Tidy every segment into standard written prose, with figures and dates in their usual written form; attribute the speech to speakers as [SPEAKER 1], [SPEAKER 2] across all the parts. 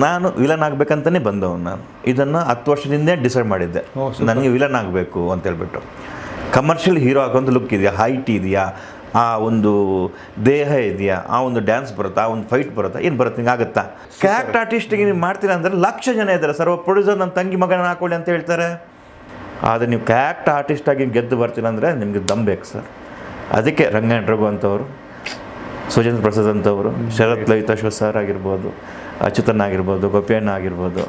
[SPEAKER 1] ನಾನು ವಿಲನ್ ಆಗಬೇಕಂತಲೇ ಬಂದವನು. ನಾನು ಇದನ್ನು 10 ವರ್ಷದಿಂದ ಡಿಸೈಡ್ ಮಾಡಿದ್ದೆ, ನನಗೆ ವಿಲನ್ ಆಗಬೇಕು ಅಂತೇಳ್ಬಿಟ್ಟು. ಕಮರ್ಷಿಯಲ್ ಹೀರೋ ಆಗೋಂಥ ಲುಕ್ ಇದೆಯಾ, ಹೈಟ್ ಇದೆಯಾ, ಆ ಒಂದು ದೇಹ ಇದೆಯಾ, ಆ ಒಂದು ಡ್ಯಾನ್ಸ್ ಬರುತ್ತಾ, ಆ ಒಂದು ಫೈಟ್ ಬರುತ್ತಾ, ಏನು ಬರುತ್ತೆ, ಹಿಂಗೆ ಆಗುತ್ತಾ? ಕ್ಯಾರೆಕ್ಟ್ ಆರ್ಟಿಸ್ಟಿಗೆ ನೀವು ಮಾಡ್ತೀರಾ ಅಂದರೆ ಲಕ್ಷ ಜನ ಇದ್ದಾರೆ ಸರ್. ಪ್ರೊಡ್ಯೂಸರ್ ನನ್ನ ತಂಗಿ ಮಗನ ಹಾಕೊಳ್ಳಿ ಅಂತ ಹೇಳ್ತಾರೆ. ಆದರೆ ನೀವು ಕ್ಯಾರೆಕ್ಟ್ ಆರ್ಟಿಸ್ಟಾಗಿ ಗೆದ್ದು ಬರ್ತೀರ ಅಂದರೆ ನಿಮಗೆ ದಮ್ ಬೇಕು ಸರ್. ಅದಕ್ಕೆ ರಂಗಾಯಣ ರಘು ಅಂತವರು, ಸುಜೇಂದ್ರ ಪ್ರಸಾದ್ ಅಂತವರು, ಶರತ್ ಲಲಿತಾಶ್ವ ಸರ್ ಆಗಿರ್ಬೋದು, ಅಚ್ಯುತನ್ ಆಗಿರ್ಬೋದು, ಗೋಪಿಯಣ್ಣ ಆಗಿರ್ಬೋದು.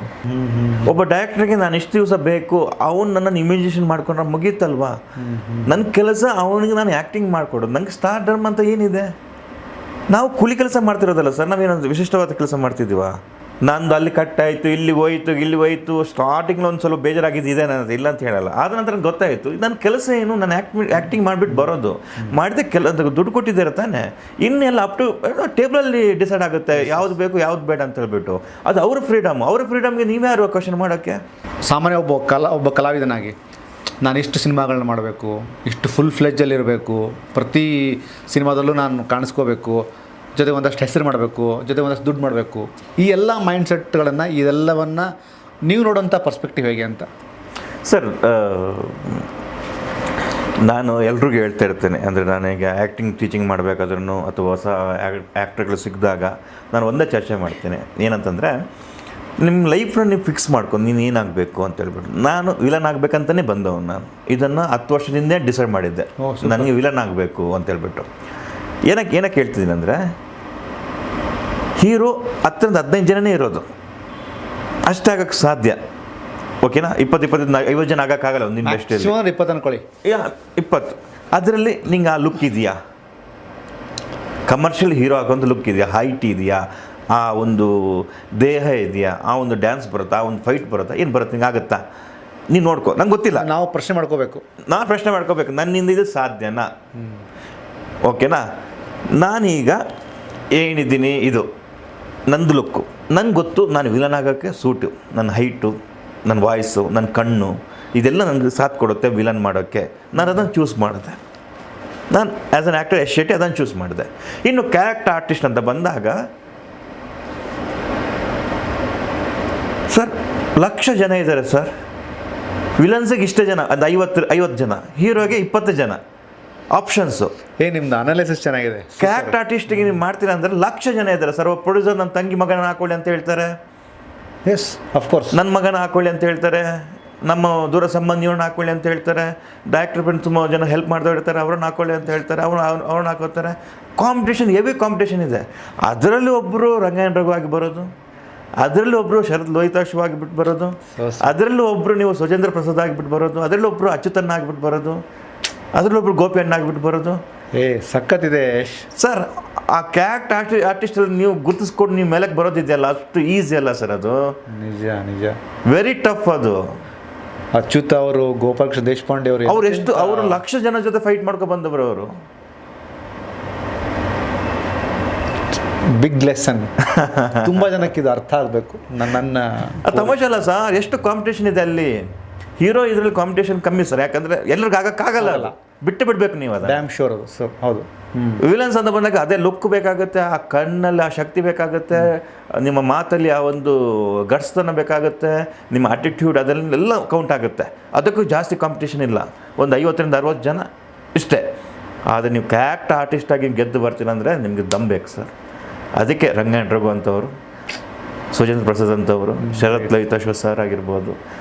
[SPEAKER 1] ಒಬ್ಬ ಡೈರೆಕ್ಟ್ರಿಗೆ ನಾನು ಇಷ್ಟು ದಿವಸ ಬೇಕು, ಅವನು ನನ್ನನ್ನು ಇಮ್ಯಾಜಿನೇಷನ್ ಮಾಡ್ಕೊಂಡ್ರೆ ಮುಗೀತಲ್ವಾ. ನನ್ನ ಕೆಲಸ ಅವನಿಗೆ ನಾನು ಆ್ಯಕ್ಟಿಂಗ್ ಮಾಡಿಕೊಡೋದು. ನನಗೆ ಸ್ಟಾರ್ ಡರ್ಮ್ ಅಂತ ಏನಿದೆ? ನಾವು ಕೂಲಿ ಕೆಲಸ ಮಾಡ್ತಿರೋದಲ್ಲ ಸರ್, ನಾವೇನೊಂದು ವಿಶಿಷ್ಟವಾದ ಕೆಲಸ ಮಾಡ್ತಿದ್ದೀವ? ನಂದು ಅಲ್ಲಿ ಕಟ್ಟಾಯಿತು, ಇಲ್ಲಿ ಹೋಯಿತು ಸ್ಟಾರ್ಟಿಂಗ್లో ಒಂದು ಸ್ವಲ್ಪ ಬೇಜಾರಾಗಿದ್ದು ನನ್ನದು, ಇಲ್ಲ ಅಂತ ಹೇಳಲ್ಲ. ಆದ ನಂತರ ಗೊತ್ತಾಯಿತು ನನ್ನ ಕೆಲಸ ಏನು, ನಾನು ಆ್ಯಕ್ಟಿಂಗ್ ಮಾಡಿಬಿಟ್ಟು ಬರೋದು. ಮಾಡಿದೆ ದುಡ್ಡು ಕೊಟ್ಟಿದ್ದಾರೆ ತಾನೆ, ಇನ್ನೆಲ್ಲ ಅಪ್ ಟು ಟೇಬಲಲ್ಲಿ ಡಿಸೈಡ್ ಆಗುತ್ತೆ ಯಾವ್ದು ಬೇಕು ಯಾವ್ದು ಬೇಡ ಅಂತ ಹೇಳ್ಬಿಟ್ಟು. ಅದು ಅವ್ರ ಫ್ರೀಡಮ್ಗೆ ನೀವ್ಯಾರು ಕ್ವಶನ್ ಮಾಡೋಕ್ಕೆ?
[SPEAKER 2] ಸಾಮಾನ್ಯ ಒಬ್ಬ ಕಲಾವಿದನಾಗಿ ನಾನು ಇಷ್ಟು ಸಿನಿಮಾಗಳನ್ನ ಮಾಡಬೇಕು, ಇಷ್ಟು ಫುಲ್ ಫ್ಲೆಜ್ಜಲ್ಲಿರಬೇಕು, ಪ್ರತಿ ಸಿನಿಮಾದಲ್ಲೂ ನಾನು ಕಾಣಿಸ್ಕೋಬೇಕು, ಜೊತೆ ಒಂದಷ್ಟು ಹೆಸರು ಮಾಡಬೇಕು, ಜೊತೆ ಒಂದಷ್ಟು ದುಡ್ಡು ಮಾಡಬೇಕು, ಈ ಎಲ್ಲ ಮೈಂಡ್ಸೆಟ್ಗಳನ್ನು ಇದೆಲ್ಲವನ್ನು ನೀವು ನೋಡೋಂಥ ಪರ್ಸ್ಪೆಕ್ಟಿವ್ ಹೇಗೆ ಅಂತ
[SPEAKER 1] ಸರ್? ನಾನು ಎಲ್ರಿಗೂ ಹೇಳ್ತಾ ಇರ್ತೇನೆ, ಅಂದರೆ ನಾನೀಗ ಆ್ಯಕ್ಟಿಂಗ್ ಟೀಚಿಂಗ್ ಮಾಡಬೇಕಾದ್ರೂ ಅಥವಾ ಹೊಸ ಆ್ಯಕ್ಟರ್ಗಳು ಸಿಕ್ಕಿದಾಗ ನಾನು ಒಂದೇ ಚರ್ಚೆ ಮಾಡ್ತೀನಿ. ಏನಂತಂದರೆ, ನಿಮ್ಮ ಲೈಫ್ನ ನೀವು ಫಿಕ್ಸ್ ಮಾಡ್ಕೊಂಡು ನೀನು ಏನಾಗಬೇಕು ಅಂತ ಹೇಳ್ಬಿಟ್ಟು. ನಾನು ವಿಲನ್ ಆಗಬೇಕಂತಲೇ ಬಂದವನು. ನಾನು ಇದನ್ನು 10 ವರ್ಷದಿಂದ ಡಿಸೈಡ್ ಮಾಡಿದ್ದೆ, ನನಗೆ ವಿಲನ್ ಆಗಬೇಕು ಅಂತೇಳ್ಬಿಟ್ಟು. ಏನಕ್ಕೆ ಹೇಳ್ತಿದ್ದೀನಿ ಅಂದರೆ, ಹೀರೋ 10-15 ಜನನೇ ಇರೋದು, ಅಷ್ಟಾಗಕ್ಕೆ ಸಾಧ್ಯ. ಓಕೆನಾ? 20-25-50 ಜನ ಆಗೋಕ್ಕಾಗಲ್ಲ ಒಂದು ಇಂಡಸ್ಟ್ರಿಯಲ್ಲಿ.
[SPEAKER 2] 20 ಅನ್ಕೊಳ್ಳಿ,
[SPEAKER 1] 20. ಅದರಲ್ಲಿ ನಿಂಗೆ ಆ ಲುಕ್ ಇದೆಯಾ, ಕಮರ್ಷಿಯಲ್ ಹೀರೋ ಆಗೋಂಥ ಲುಕ್ ಇದೆಯಾ, ಹೈಟ್ ಇದೆಯಾ, ಆ ಒಂದು ದೇಹ ಇದೆಯಾ, ಆ ಒಂದು ಡ್ಯಾನ್ಸ್ ಬರುತ್ತಾ, ಆ ಒಂದು ಫೈಟ್ ಬರುತ್ತಾ, ಏನು ಬರುತ್ತೆ, ಹಿಂಗೆ ಆಗುತ್ತಾ? ನೀನು ನೋಡ್ಕೊ, ನಂಗೆ ಗೊತ್ತಿಲ್ಲ.
[SPEAKER 2] ನಾವು ಪ್ರಶ್ನೆ ಮಾಡ್ಕೋಬೇಕು,
[SPEAKER 1] ನನ್ನಿಂದ ಇದು ಸಾಧ್ಯನಾ? ಓಕೆನಾ? ನಾನೀಗ ಏನಿದ್ದೀನಿ, ಇದು ನಂದು ಲುಕ್ಕು, ನಂಗೆ ಗೊತ್ತು ನಾನು ವಿಲನ್ ಆಗೋಕ್ಕೆ ಸೂಟು. ನನ್ನ ಹೈಟು, ನನ್ನ ವಾಯ್ಸು, ನನ್ನ ಕಣ್ಣು, ಇದೆಲ್ಲ ನನಗೆ ಸಾಥ್ ಕೊಡುತ್ತೆ ವಿಲನ್ ಮಾಡೋಕ್ಕೆ. ನಾನು ಅದನ್ನು ಚೂಸ್ ಮಾಡಿದೆ. ನಾನು as an actor S Shetty ಅದನ್ನು ಚೂಸ್ ಮಾಡಿದೆ. ಇನ್ನು ಕ್ಯಾರೆಕ್ಟರ್ ಆರ್ಟಿಸ್ಟ್ ಅಂತ ಬಂದಾಗ ಸರ್, ಲಕ್ಷ ಜನ ಇದ್ದಾರೆ ಸರ್. ವಿಲನ್ಸಿಗೆ ಇಷ್ಟೇ ಜನ, ಅದು 50 ಜನ, ಹೀರೋಗೆ 20 ಜನ ಆಪ್ಷನ್ಸು.
[SPEAKER 2] ನಿಮ್ಮದು ಅನಾಲಿಸಿಸ್ ಚೆನ್ನಾಗಿದೆ.
[SPEAKER 1] ಕ್ಯಾರೆಕ್ಟ್ ಆರ್ಟಿಸ್ಟಿಗೆ ನೀವು ಮಾಡ್ತೀರಾ ಅಂದರೆ ಲಕ್ಷ ಜನ ಇದ್ದಾರೆ ಸರ್. ಪ್ರೊಡ್ಯೂಸರ್ ನನ್ನ ತಂಗಿ ಮಗನ ಹಾಕೊಳ್ಳಿ ಅಂತ ಹೇಳ್ತಾರೆ.
[SPEAKER 2] Yes, of course.
[SPEAKER 1] ನನ್ನ ಮಗನ ಹಾಕೊಳ್ಳಿ ಅಂತ ಹೇಳ್ತಾರೆ, ನಮ್ಮ ದೂರ ಸಂಬಂಧಿಯವ್ರನ್ನ ಹಾಕೊಳ್ಳಿ ಅಂತ ಹೇಳ್ತಾರೆ, ಡೈರೆಕ್ಟರ್ ಫ್ರೆಂಡ್ ತುಂಬ ಜನ ಹೆಲ್ಪ್ ಮಾಡ್ತಾ ಇರ್ತಾರೆ, ಅವ್ರನ್ನ ಹಾಕೊಳ್ಳಿ ಅಂತ ಹೇಳ್ತಾರೆ, ಅವ್ರನ್ನ ಹಾಕೋತಾರೆ. ಕಾಂಪಿಟೇಷನ್, ಹೆವಿ ಕಾಂಪಿಟೇಷನ್ ಇದೆ. ಅದರಲ್ಲಿ ಒಬ್ಬರು ರಂಗಾಯಣ ರಘು ಆಗಿ ಬರೋದು, ಅದರಲ್ಲಿ ಒಬ್ಬರು ಶರತ್ ಲೋಹಿತಾಶ್ವ ಆಗಿಬಿಟ್ಟು ಬರೋದು, ಅದರಲ್ಲೂ ಒಬ್ಬರು ನೀವು ಸುಜೇಂದ್ರ ಪ್ರಸಾದ್ ಆಗಿಬಿಟ್ಟು ಬರೋದು, ಅದರಲ್ಲಿ ಒಬ್ಬರು ಅಚ್ಯುತನ್ ಆಗಿಬಿಟ್ಟು ಬರೋದು, ಅದರಲ್ಲಿ ಒಬ್ಬರು ಗೋಪಿಯಣ್ಣ ಆಗಿಬಿಟ್ಟು ಬರೋದು.
[SPEAKER 2] ಸಖತ್ತಿದೆ
[SPEAKER 1] ಸರ್. ಆ ಕ್ಯಾರೆಕ್ಟ್ ಆರ್ಟಿಸ್ಟಲ್ಲಿ ನೀವು ಗುರುತಿಸ್ಕೊಂಡು ನೀವು ಮೇಲಕ್ಕೆ ಬರೋದಿದೆಯಲ್ಲ, ಅಷ್ಟು ಈಸಿ ಅಲ್ಲ ಸರ್. ಅದು
[SPEAKER 2] ನಿಜ
[SPEAKER 1] ವೆರಿ ಟಫ್. ಅದು
[SPEAKER 2] ಅಚ್ಯುತ ಅವರು, ಗೋಪಾಲಕೃಷ್ಣ ದೇಶಪಾಂಡೆ
[SPEAKER 1] ಅವರು ಲಕ್ಷ ಜನ ಜೊತೆ ಫೈಟ್ ಮಾಡ್ಕೊ ಬಂದವರು. ಅವರು
[SPEAKER 2] ಬಿಗ್ ಲೆಸನ್. ತುಂಬ ಜನಕ್ಕೆ ಇದು ಅರ್ಥ ಆಗಬೇಕು. ನನ್ನ
[SPEAKER 1] ತಮಾಷೆ ಅಲ್ಲ ಸರ್, ಎಷ್ಟು ಕಾಂಪಿಟೇಷನ್ ಇದೆ ಅಲ್ಲಿ. ಹೀರೋ ಇದರಲ್ಲಿ ಕಾಂಪಿಟೇಷನ್ ಕಮ್ಮಿ ಸರ್, ಯಾಕಂದರೆ ಎಲ್ರಿಗೂ ಆಗೋಕ್ಕಾಗಲ್ಲ, ಬಿಡಬೇಕು ನೀವು. ಅದು
[SPEAKER 2] ಡ್ಯಾಮ್ ಶೋರ್. ಅದು ಸರ್, ಹೌದು.
[SPEAKER 1] ವಿಲನ್ಸ್ ಅಂತ ಬಂದಾಗ ಅದೇ ಲುಕ್ ಬೇಕಾಗುತ್ತೆ, ಆ ಕಣ್ಣಲ್ಲಿ ಆ ಶಕ್ತಿ ಬೇಕಾಗುತ್ತೆ, ನಿಮ್ಮ ಮಾತಲ್ಲಿ ಆ ಒಂದು ಗಟ್ಸ್ತನ ಬೇಕಾಗುತ್ತೆ, ನಿಮ್ಮ ಆಟಿಟ್ಯೂಡ್ ಅದೆಲ್ಲ ಕೌಂಟ್ ಆಗುತ್ತೆ. ಅದಕ್ಕೂ ಜಾಸ್ತಿ ಕಾಂಪಿಟೇಷನ್ ಇಲ್ಲ, ಒಂದು 50-60 ಜನ ಇಷ್ಟೇ. ಆದರೆ ನೀವು ಕ್ಯಾರೆಕ್ಟರ್ ಆರ್ಟಿಸ್ಟಾಗಿ ಗೆದ್ದು ಬರ್ತೀರ ಅಂದರೆ ನಿಮಗೆ ದಮ್ ಬೇಕು ಸರ್. ಅದಕ್ಕೆ ರಂಗಾಯಣ ರಘು ಅಂತವರು, ಸುಜೇಂದ್ರ ಪ್ರಸಾದ್ ಅಂತವರು, ಶರತ್ ಲಲಿತಾಶ್ವ ಸರ್ ಆಗಿರ್ಬೋದು,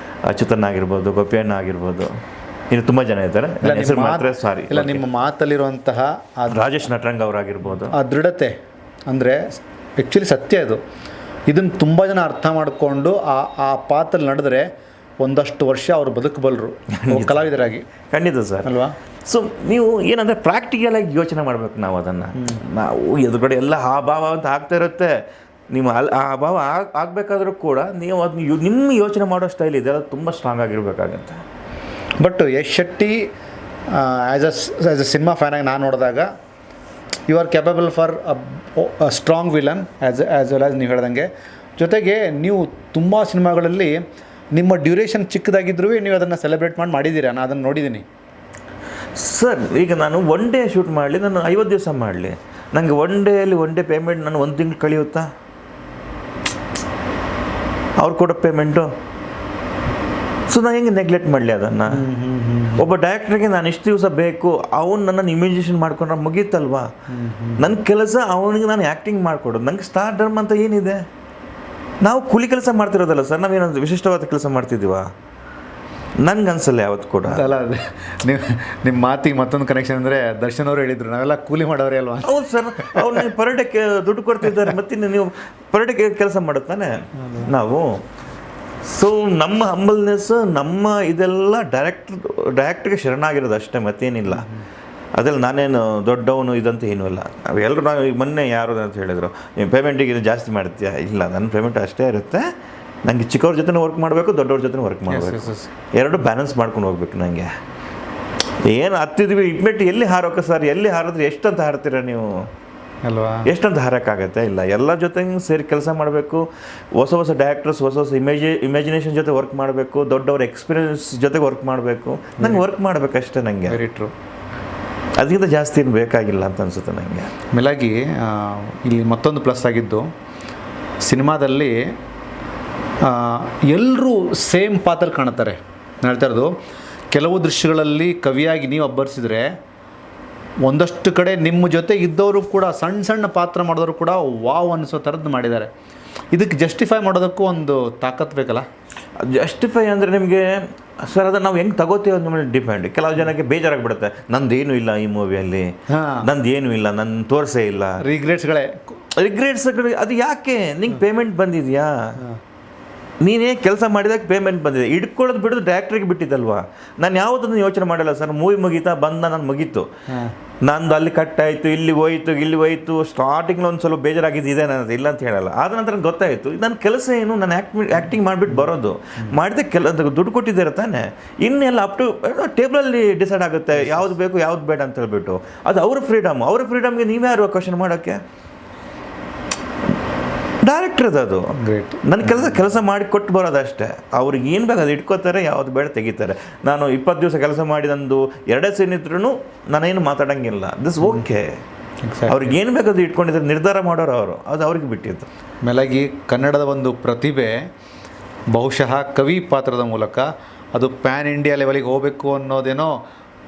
[SPEAKER 1] ಅಚ್ಯುತನ್ ಆಗಿರ್ಬೋದು, ಗೋಪಿಯಣ್ಣ ಆಗಿರ್ಬೋದು, ಇನ್ನು ತುಂಬ ಜನ ಇದ್ದಾರೆ. ಹೆಸರು ಮಾತ್ರ ಸಾರಿ
[SPEAKER 2] ಇಲ್ಲ. ನಿಮ್ಮ ಮಾತಲ್ಲಿರುವಂತಹ
[SPEAKER 1] ರಾಜೇಶ್ ನಟರಂಗ್ ಅವರಾಗಿರ್ಬೋದು,
[SPEAKER 2] ಆ ದೃಢತೆ ಅಂದರೆ ಆ್ಯಕ್ಚುಲಿ ಸತ್ಯ ಇದು. ಇದನ್ನು ತುಂಬ ಜನ ಅರ್ಥ ಮಾಡಿಕೊಂಡು ಆ ಪಾತ್ರ ನಡೆದ್ರೆ ಒಂದಷ್ಟು ವರ್ಷ ಅವರು ಬದುಕಬಲ್ಲರು ಕಲಾವಿದರಾಗಿ.
[SPEAKER 1] ಖಂಡಿತ ಸರ್, ಅಲ್ವಾ? ಸೊ ನೀವು ಏನಂದರೆ ಪ್ರಾಕ್ಟಿಕಲಾಗಿ ಯೋಚನೆ ಮಾಡಬೇಕು. ನಾವು ಅದನ್ನು ನಾವು ಎದುರುಗಡೆ ಎಲ್ಲ ಆ ಭಾವ ಅಂತ ಆಗ್ತಾ ಇರುತ್ತೆ. ನೀವು ಆ ಭಾವ ಆಗಬೇಕಾದ್ರೂ ಕೂಡ ನೀವು ಅದನ್ನ ನಿಮ್ಮ ಯೋಚನೆ ಮಾಡೋ ಸ್ಟೈಲ್ ಇದೆ, ಅದು ತುಂಬ ಸ್ಟ್ರಾಂಗ್ ಆಗಿರಬೇಕಾಗತ್ತೆ.
[SPEAKER 2] But Yash Shetty as a cinema ಫ್ಯಾನಾಗಿ ನಾನು ನೋಡಿದಾಗ you are capable for a strong villain as well as ನೀವು ಹೇಳ್ದಂಗೆ. ಜೊತೆಗೆ ನೀವು ತುಂಬ ಸಿನಿಮಾಗಳಲ್ಲಿ ನಿಮ್ಮ ಡ್ಯೂರೇಷನ್ ಚಿಕ್ಕದಾಗಿದ್ರೂ ನೀವು ಅದನ್ನು ಸೆಲೆಬ್ರೇಟ್ ಮಾಡಿದ್ದೀರಾ. ನಾನು ಅದನ್ನು ನೋಡಿದ್ದೀನಿ
[SPEAKER 1] ಸರ್. ಈಗ ನಾನು 1 ಡೇ ಶೂಟ್ ಮಾಡಲಿ, ನಾನು 50 ದಿವಸ ಮಾಡಲಿ, ನನಗೆ 1 ಡೇ ಪೇಮೆಂಟ್ ನಾನು 1 ತಿಂಗಳು ಕಳೆಯುತ್ತಾ? ಅವ್ರು ಕೊಡೋ ಪೇಮೆಂಟು. ಸೊ ನಾನು ಹೆಂಗೆ ನೆಗ್ಲೆಕ್ಟ್ ಮಾಡಲಿ ಅದನ್ನು? ಒಬ್ಬ ಡೈರೆಕ್ಟ್ರಿಗೆ ನಾನು ಇಷ್ಟು ದಿವಸ ಬೇಕು, ಅವ್ನು ನನ್ನನ್ನು ಇಮ್ಯಾಜಿನೇಷನ್ ಮಾಡ್ಕೊಂಡ್ರೆ ಮುಗೀತಲ್ವಾ? ನನ್ನ ಕೆಲಸ ಅವನಿಗೆ ನಾನು ಆ್ಯಕ್ಟಿಂಗ್ ಮಾಡಿಕೊಡೋದು. ನಂಗೆ ಸ್ಟಾರ್ ಡರ್ಮ್ ಅಂತ ಏನಿದೆ? ನಾವು ಕೂಲಿ ಕೆಲಸ ಮಾಡ್ತಿರೋದಲ್ಲ ಸರ್, ನಾವೇನೊಂದು ವಿಶಿಷ್ಟವಾದ ಕೆಲಸ ಮಾಡ್ತಿದ್ದೀವ? ನನ್ಗೆ ಅನ್ಸಲ್ಲ ಯಾವತ್ತು ಕೂಡ.
[SPEAKER 2] ಅಲ್ಲ, ನಿಮ್ಮ ಮಾತಿಗೆ ಮತ್ತೊಂದು ಕನೆಕ್ಷನ್ ಅಂದರೆ ದರ್ಶನ್ ಅವರು ಹೇಳಿದರು, ನಾವೆಲ್ಲ ಕೂಲಿ ಮಾಡೋರೇ ಅಲ್ವಾ?
[SPEAKER 1] ಹೌದು ಸರ್, ಅವ್ರು ನನಗೆ ಪರ್ ಡೇ ದುಡ್ಡು ಕೊಡ್ತಿದ್ದಾರೆ, ಮತ್ತಿನ್ನು ನೀವು ಪರ್ ಡೇ ಕೆಲಸ ಮಾಡುತ್ತಾನೆ ನಾವು. ಸೊ ನಮ್ಮ ಹಂಬಲ್ನೆಸ್, ನಮ್ಮ ಇದೆಲ್ಲ ಡೈರೆಕ್ಟ್ಗೆ ಶರಣಾಗಿರೋದು ಅಷ್ಟೇ, ಮತ್ತೇನಿಲ್ಲ. ಅದ್ರಲ್ಲಿ ನಾನೇನು ದೊಡ್ಡವನು ಇದಂತ ಏನೂ ಇಲ್ಲ. ನಾವೆಲ್ಲರೂ ನಾವು ಮೊನ್ನೆ ಯಾರು ಅಂತ ಹೇಳಿದರು, ನೀವು ಪೇಮೆಂಟಿಗೆ ಇದು ಜಾಸ್ತಿ ಮಾಡ್ತೀಯಾ? ಇಲ್ಲ, ನನ್ನ ಪೇಮೆಂಟ್ ಅಷ್ಟೇ ಇರುತ್ತೆ. ನನಗೆ ಚಿಕ್ಕವ್ರ ಜೊತೆ ವರ್ಕ್ ಮಾಡಬೇಕು, ದೊಡ್ಡವ್ರ ಜೊತೆ ವರ್ಕ್ ಮಾಡಬೇಕು, ಎರಡು ಬ್ಯಾಲೆನ್ಸ್ ಮಾಡ್ಕೊಂಡು ಹೋಗ್ಬೇಕು. ನನಗೆ ಏನು ಹತ್ತಿದ್ವಿ ಇಟ್ಮೆಟ್ಟು ಎಲ್ಲಿ ಹಾರೋಕೆ ಸರ್? ಎಲ್ಲಿ ಹಾರಿದ್ರೆ ಎಷ್ಟಂತ ಹಾರ್ತೀರ ನೀವು
[SPEAKER 2] ಅಲ್ವಾ?
[SPEAKER 1] ಎಷ್ಟಂತ ಹಾರೋಕ್ಕಾಗತ್ತೆ? ಇಲ್ಲ, ಎಲ್ಲ ಜೊತೆಗೆ ಸೇರಿ ಕೆಲಸ ಮಾಡಬೇಕು. ಹೊಸ ಹೊಸ ಡೈರೆಕ್ಟರ್ಸ್, ಹೊಸ ಹೊಸ ಇಮ್ಯಾಜಿನೇಷನ್ ಜೊತೆ ವರ್ಕ್ ಮಾಡಬೇಕು, ದೊಡ್ಡವ್ರ ಎಕ್ಸ್ಪೀರಿಯನ್ಸ್ ಜೊತೆಗೆ ವರ್ಕ್ ಮಾಡಬೇಕು. ನಂಗೆ ವರ್ಕ್ ಮಾಡಬೇಕಷ್ಟೇ. ನನಗೆ
[SPEAKER 2] ವೆರಿ ಟ್ರೂ.
[SPEAKER 1] ಅದಕ್ಕಿಂತ ಜಾಸ್ತಿ ಏನು ಬೇಕಾಗಿಲ್ಲ ಅಂತ ಅನಿಸುತ್ತೆ ನನಗೆ.
[SPEAKER 2] ಮೇಲಾಗಿ ಇಲ್ಲಿ ಮತ್ತೊಂದು ಪ್ಲಸ್ ಆಗಿದ್ದು, ಸಿನಿಮಾದಲ್ಲಿ ಎಲ್ಲರೂ ಸೇಮ್ ಪಾತ್ರ ಕಾಣ್ತಾರೆ. ನಾನು ಹೇಳ್ತಾ ಇರೋದು, ಕೆಲವು ದೃಶ್ಯಗಳಲ್ಲಿ ಕವಿಯಾಗಿ ನೀವು ಅಬ್ಬರಿಸಿದ್ರೆ, ಒಂದಷ್ಟು ಕಡೆ ನಿಮ್ಮ ಜೊತೆ ಇದ್ದವರು ಕೂಡ ಸಣ್ಣ ಸಣ್ಣ ಪಾತ್ರ ಮಾಡಿದವರು ಕೂಡ ವಾವ್ ಅನಿಸೋ ಥರದ್ದು ಮಾಡಿದ್ದಾರೆ. ಇದಕ್ಕೆ ಜಸ್ಟಿಫೈ ಮಾಡೋದಕ್ಕೂ ಒಂದು ತಾಕತ್ತು ಬೇಕಲ್ಲ?
[SPEAKER 1] ಜಸ್ಟಿಫೈ ಅಂದರೆ ನಿಮಗೆ ಸರ್ ಅದನ್ನು ನಾವು ಹೆಂಗೆ ತಗೋತೀವಿ ಅಂತ ಮೇಲೆ ಡಿಪೆಂಡ್. ಕೆಲವು ಜನಕ್ಕೆ ಬೇಜಾರಾಗ್ಬಿಡುತ್ತೆ, ನಂದೇನು ಇಲ್ಲ ಈ ಮೂವಿಯಲ್ಲಿ, ನಂದು ಏನೂ ಇಲ್ಲ, ನನ್ನ ತೋರಿಸೇ ಇಲ್ಲ, ರಿಗ್ರೆಟ್ಸ್. ಅದು ಯಾಕೆ? ನಿಂಗೆ ಪೇಮೆಂಟ್ ಬಂದಿದೆಯಾ? ನೀನೇ ಕೆಲಸ ಮಾಡಿದಾಗ ಪೇಮೆಂಟ್ ಬಂದಿದೆ. ಇಟ್ಕೊಳ್ಳೋದು ಬಿಡೋದು ಡೈರೆಕ್ಟ್ರಿಗೆ ಬಿಟ್ಟಿದ್ದಲ್ವಾ? ನಾನು ಯಾವುದನ್ನು ಯೋಚನೆ ಮಾಡಲ್ಲ ಸರ್. ಮೂವಿ ಮುಗೀತಾ ಬಂದ ನಾನು ಮುಗೀತು, ನಂದು ಅಲ್ಲಿ ಕಟ್ಟಾಯಿತು, ಇಲ್ಲಿ ಹೋಯ್ತು. ಸ್ಟಾರ್ಟಿಂಗ್లో ಒಂದು ಸ್ವಲ್ಪ ಬೇಜಾರಾಗಿದ್ದಿದೆ ನನ್ನದು, ಇಲ್ಲ ಅಂತ ಹೇಳಲ್ಲ. ಆದ ನಂತರ ಗೊತ್ತಾಯಿತು ನನ್ನ ಕೆಲಸ ಏನು, ನಾನು ಆ್ಯಕ್ಟಿಂಗ್ ಮಾಡಿಬಿಟ್ಟು ಬರೋದು. ಮಾಡಿದೆ ದುಡ್ಡು ಕೊಟ್ಟಿದ್ದಾರೆ ತಾನೆ, ಇನ್ನೆಲ್ಲ ಅಪ್ ಟು ಟೇಬಲಲ್ಲಿ ಡಿಸೈಡ್ ಆಗುತ್ತೆ ಯಾವ್ದು ಬೇಕು ಯಾವ್ದು ಬೇಡ ಅಂತ ಹೇಳ್ಬಿಟ್ಟು. ಅದು ಅವ್ರ ಫ್ರೀಡಮ್ಗೆ ನೀವ್ಯಾರು ಕ್ವಶನ್ ಮಾಡೋಕ್ಕೆ? ಡೈರೆಕ್ಟ್ರದ್ದು ಅದು. ನನ್ನ ಕೆಲಸ ಮಾಡಿ ಕೊಟ್ಟು ಬರೋದಷ್ಟೇ. ಅವ್ರಿಗೆ ಏನು ಬೇಕು ಅದು ಇಟ್ಕೋತಾರೆ, ಯಾವ್ದು ಬೇಡ ತೆಗಿತಾರೆ. ನಾನು 20 ದಿವಸ ಕೆಲಸ ಮಾಡಿ ನಂದು 2 ಸೀನ್ ಇದ್ರೂ ನಾನೇನು ಮಾತಾಡೋಂಗಿಲ್ಲ. This okay. ಅವ್ರಿಗೆ ಏನು ಬೇಕು ಅದು ಇಟ್ಕೊಂಡಿದ್ದಾರೆ, ನಿರ್ಧಾರ ಮಾಡೋರು ಅವರು, ಅದು ಅವ್ರಿಗೆ ಬಿಟ್ಟಿದ್ದು.
[SPEAKER 2] ಮೇಲಾಗಿ ಕನ್ನಡದ ಒಂದು ಪ್ರತಿಭೆ ಬಹುಶಃ ಕವಿ ಪಾತ್ರದ ಮೂಲಕ ಅದು ಪ್ಯಾನ್ ಇಂಡಿಯಾ ಲೆವೆಲಿಗೆ ಹೋಗಬೇಕು ಅನ್ನೋದೇನೋ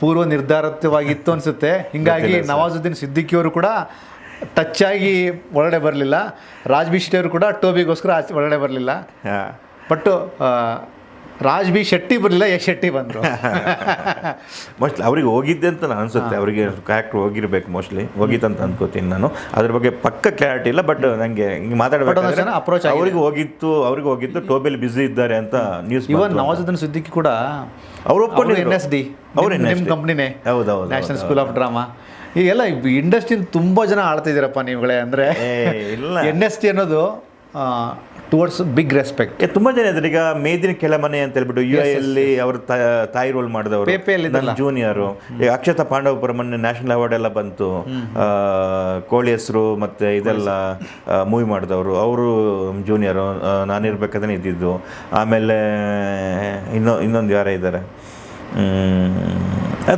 [SPEAKER 2] ಪೂರ್ವ ನಿರ್ಧಾರಿತವಾಗಿತ್ತು ಅನಿಸುತ್ತೆ. ಹೀಗಾಗಿ ನವಾಜುದ್ದೀನ್ ಸಿದ್ದಿಕಿಯವರು ಕೂಡ ಟಚ್ ಆಗಿ ಒಳಗಡೆ ಬರಲಿಲ್ಲ, ರಾಜ್ ಬಿ ಶೆಟ್ಟಿ ಅವರು ಕೂಡ ಟೋಬಿಗೋಸ್ಕರ ಒಳಗಡೆ ಬರಲಿಲ್ಲ. ಬಟ್ ರಾಜ್ ಬಿ ಶೆಟ್ಟಿ ಬರಲಿಲ್ಲ, ಯಶ್ ಶೆಟ್ಟಿ ಬಂದರು.
[SPEAKER 1] ಮೋಸ್ಟ್ಲಿ ಅವ್ರಿಗೆ ಹೋಗಿದ್ದೆ ಅಂತ ನಾನು ಅನಿಸುತ್ತೆ. ಅವರಿಗೆ ಕ್ಯಾರೆಕ್ಟರ್ ಹೋಗಿರ್ಬೇಕು, ಮೋಸ್ಟ್ಲಿ ಹೋಗಿತ್ತಂತ ಅನ್ಕೋತೀನಿ ನಾನು. ಅದ್ರ ಬಗ್ಗೆ ಪಕ್ಕ ಕ್ಲಾರಿಟಿ ಇಲ್ಲ. ಬಟ್ ನನಗೆ ಹಿಂಗೆ ಮಾತಾಡಬೇಕಾದ್ರೆ
[SPEAKER 2] ಅಪ್ರೋಚ್
[SPEAKER 1] ಅವ್ರಿಗೆ ಹೋಗಿತ್ತು ಟೋಬಿಯಲ್ಲಿ ಬ್ಯುಸಿ ಇದ್ದಾರೆ ಅಂತ ನ್ಯೂಸ್.
[SPEAKER 2] ಇವನ್ ನವಾಜುದ್ದೀನ್ ಸಿದ್ದಿಕಿ ಕೂಡ
[SPEAKER 1] ಅವ್ರು ಒಪ್ಕೊಂಡಿದ್ರು.
[SPEAKER 2] NSD ನಿಮ್ಮ ಕಂಪ್ನಿನೇ,
[SPEAKER 1] ಹೌದೌದು,
[SPEAKER 2] ನ್ಯಾಷನಲ್ ಸ್ಕೂಲ್ ಆಫ್ ಡ್ರಾಮಾ. ಈಗೆಲ್ಲ ಇಂಡಸ್ಟ್ರಿನ ತುಂಬ ಜನ ಆಳ್ತಿದ್ದೀರಪ್ಪ ನೀವುಗಳೇ. ಅಂದರೆ NSD ಅನ್ನೋದು ಟುವರ್ಡ್ಸ್ ಬಿಗ್ ರೆಸ್ಪೆಕ್ಟ್.
[SPEAKER 1] ತುಂಬ ಜನ ಇದ್ದಾರೆ. ಈಗ ಮೇದಿನ ಕೆಳಮನೆ ಅಂತ ಹೇಳ್ಬಿಟ್ಟು UIಯಲ್ಲಿ ಅವರು ತಾಯಿ ರೋಲ್ ಮಾಡಿದವರು, ನನ್ನ ಜೂನಿಯರು. ಈಗ ಅಕ್ಷತಾ ಪಾಂಡವಪುರ ಮೊನ್ನೆ ನ್ಯಾಷನಲ್ ಅವಾರ್ಡ್ ಎಲ್ಲ ಬಂತು, ಕೋಳಿ ಹೆಸರು ಮತ್ತು ಇದೆಲ್ಲ ಮೂವಿ ಮಾಡಿದವರು, ಅವರು ಜೂನಿಯರು. ನಾನಿರ್ಬೇಕಾದ್ರೆ ಇದ್ದಿದ್ದು. ಆಮೇಲೆ ಇನ್ನೊಂದು ಯಾರೇ ಇದ್ದಾರೆ,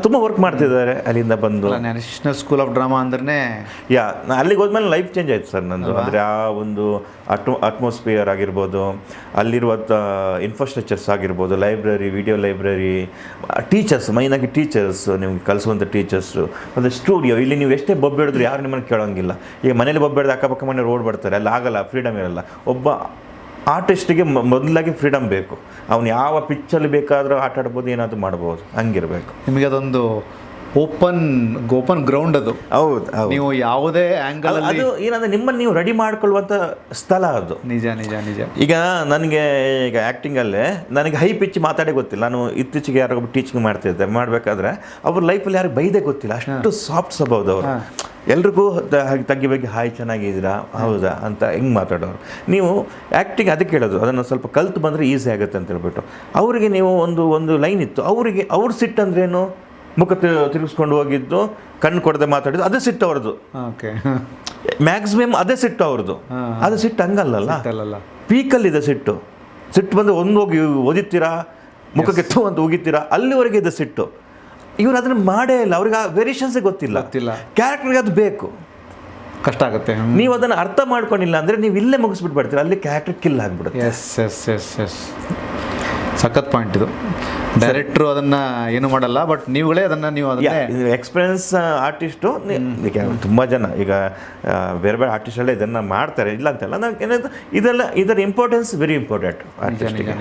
[SPEAKER 1] ತುಂಬ ವರ್ಕ್ ಮಾಡ್ತಿದ್ದಾರೆ ಅಲ್ಲಿಂದ ಬಂದು.
[SPEAKER 2] ನ್ಯಾಷನಲ್ ಸ್ಕೂಲ್ ಆಫ್ ಡ್ರಾಮಾ ಅಂದ್ರೆ
[SPEAKER 1] ಅಲ್ಲಿಗೆ ಹೋದ್ಮೇಲೆ ಲೈಫ್ ಚೇಂಜ್ ಆಯ್ತು ಸರ್ ನಂದು. ಅಂದರೆ ಆ ಒಂದು ಅಟ್ಮಾಸ್ಫಿಯರ್ ಆಗಿರ್ಬೋದು, ಅಲ್ಲಿರುವ ಇನ್ಫ್ರಾಸ್ಟ್ರಕ್ಚರ್ಸ್ ಆಗಿರ್ಬೋದು, ಲೈಬ್ರರಿ, ವಿಡಿಯೋ ಲೈಬ್ರರಿ, ಟೀಚರ್ಸ್, ಮೈನಾಗಿ ಟೀಚರ್ಸ್, ನಿಮ್ಗೆ ಕಲಿಸುವಂಥ ಟೀಚರ್ಸು, ಒಂದು ಸ್ಟುಡಿಯೋ. ಇಲ್ಲಿ ನೀವು ಎಷ್ಟೇ ಬೊಬ್ಬೆ ಹಿಡಿದ್ರು ಯಾರು ನಿಮ್ಮನ್ನು ಕೇಳೋಂಗಿಲ್ಲ. ಈಗ ಮನೇಲಿ ಬೊಬ್ಬೆ ಹಿಡಿದು ಅಕ್ಕಪಕ್ಕ ಮನೆ ರೋಡ್ ಬರ್ತಾರೆ, ಅಲ್ಲಿ ಆಗಲ್ಲ, ಫ್ರೀಡಮ್ ಇರಲ್ಲ. ಒಬ್ಬ ಆರ್ಟಿಸ್ಟಿಗೆ ಮೊದಲಾಗಿ ಫ್ರೀಡಮ್ ಬೇಕು. ಅವನು ಯಾವ ಪಿಚ್ಚಲ್ಲಿ ಬೇಕಾದರೂ ಆಟ ಆಡ್ಬೋದು, ಏನಾದರೂ ಮಾಡ್ಬೋದು, ಹಂಗಿರಬೇಕು.
[SPEAKER 2] ನಿಮಗೆ ಅದೊಂದು ಓಪನ್ ಗ್ರೌಂಡ್ ಅದು.
[SPEAKER 1] ಹೌದು,
[SPEAKER 2] ನೀವು ಯಾವುದೇ ಆ್ಯಂಗಲ್
[SPEAKER 1] ಅದು ಏನಂದರೆ ನಿಮ್ಮನ್ನು ನೀವು ರೆಡಿ ಮಾಡ್ಕೊಳ್ಳುವಂಥ ಸ್ಥಳ ಅದು.
[SPEAKER 2] ನಿಜ.
[SPEAKER 1] ಈಗ ನನಗೆ ಈಗ ಆ್ಯಕ್ಟಿಂಗಲ್ಲೇ ನನಗೆ ಹೈ ಪಿಚ್ ಮಾತಾಡೇ ಗೊತ್ತಿಲ್ಲ. ನಾನು ಇತ್ತೀಚೆಗೆ ಯಾರಿಗೊಬ್ಬ ಟೀಚಿಂಗ್ ಮಾಡ್ತಿದ್ದೆ, ಮಾಡಬೇಕಾದ್ರೆ ಅವ್ರ ಲೈಫಲ್ಲಿ ಯಾರಿಗೆ ಬೈದೇ ಗೊತ್ತಿಲ್ಲ, ಅಷ್ಟು ಸಾಫ್ಟ್ ಸ್ವಭಾವದವ್ರು. ಎಲ್ರಿಗೂ ತಗ್ಗಿ ಬಗ್ಗೆ ಹಾಯ್ ಚೆನ್ನಾಗಿದ್ದೀರಾ, ಹೌದಾ ಅಂತ ಹೆಂಗೆ ಮಾತಾಡೋರು. ನೀವು ಆ್ಯಕ್ಟಿಂಗ್ ಅದಕ್ಕೆ ಹೇಳೋದು, ಅದನ್ನು ಸ್ವಲ್ಪ ಕಲ್ತು ಬಂದರೆ ಈಸಿ ಆಗುತ್ತೆ ಅಂತ ಹೇಳ್ಬಿಟ್ಟು. ಅವರಿಗೆ ನೀವು ಒಂದು ಲೈನ್ ಇತ್ತು, ಅವ್ರ ಸಿಟ್ಟು ಅಂದ್ರೇನು, ಮುಖ ತಿರುಗಿಸ್ಕೊಂಡು ಹೋಗಿದ್ದು, ಕಣ್ಣು ಕೊಡದೆ ಮಾತಾಡಿದ್ದು, ಅದೇ ಸಿಟ್ಟು ಅವ್ರದ್ದು.
[SPEAKER 2] ಓಕೆ,
[SPEAKER 1] ಮ್ಯಾಕ್ಸಿಮಮ್ ಅದೇ ಸಿಟ್ಟು ಅವ್ರದ್ದು. ಅದು ಸಿಟ್ಟು ಹಂಗಲ್ಲ, ಪೀಕಲ್ಲಿದೆ ಸಿಟ್ಟು ಬಂದು ಹೋಗಿ ಓದಿತ್ತೀರಾ, ಮುಖಕ್ಕೆ ತು ಅಂತ ಹೋಗಿತ್ತೀರಾ, ಅಲ್ಲಿವರೆಗೆ ಇದೆ ಸಿಟ್ಟು. ಇವ್ರು ಅದನ್ನು ಮಾಡೇ ಇಲ್ಲ. ಅವ್ರಿಗೆ ಆ ವೇರಿಯೇಷನ್ಸೇ ಗೊತ್ತಿಲ್ಲ. ಕ್ಯಾರೆಕ್ಟರ್ಗೆ ಅದು ಬೇಕು.
[SPEAKER 2] ಕಷ್ಟ ಆಗುತ್ತೆ.
[SPEAKER 1] ನೀವು ಅದನ್ನು ಅರ್ಥ ಮಾಡ್ಕೊಂಡಿಲ್ಲ ಅಂದರೆ ನೀವು ಇಲ್ಲೇ ಮುಗಿಸ್ಬಿಟ್ಟು ಅಲ್ಲಿ ಕ್ಯಾರೆಕ್ಟರ್ ಕಿಲ್ ಆಗಿಬಿಡುತ್ತೆ.
[SPEAKER 2] ಎಸ್ ಎಸ್ ಎಸ್ ಎಸ್ ಸಖತ್ ಪಾಯಿಂಟ್ ಇದು. ಡೈರೆಕ್ಟ್ರು ಅದನ್ನು ಏನು ಮಾಡಲ್ಲ, ಬಟ್ ನೀವುಗಳೇ ಅದನ್ನು ನೀವು ಅದನ್ನೇ
[SPEAKER 1] ಎಕ್ಸ್ಪೀರಿಯನ್ಸ್ ಆರ್ಟಿಸ್ಟು ಈಗ ತುಂಬ ಜನ ಈಗ ಬೇರೆ ಬೇರೆ ಆರ್ಟಿಸ್ಟೆಲ್ಲ ಇದನ್ನು ಮಾಡ್ತಾರೆ, ಇಲ್ಲ ಅಂತಲ್ಲ. ನಾನು ಏನಾದ್ರು ಇದೆಲ್ಲ ಇದರ ಇಂಪಾರ್ಟೆನ್ಸ್ ವೆರಿ ಇಂಪಾರ್ಟೆಂಟ್ ಆರ್ಟಿಸ್ಟಿಗೆ.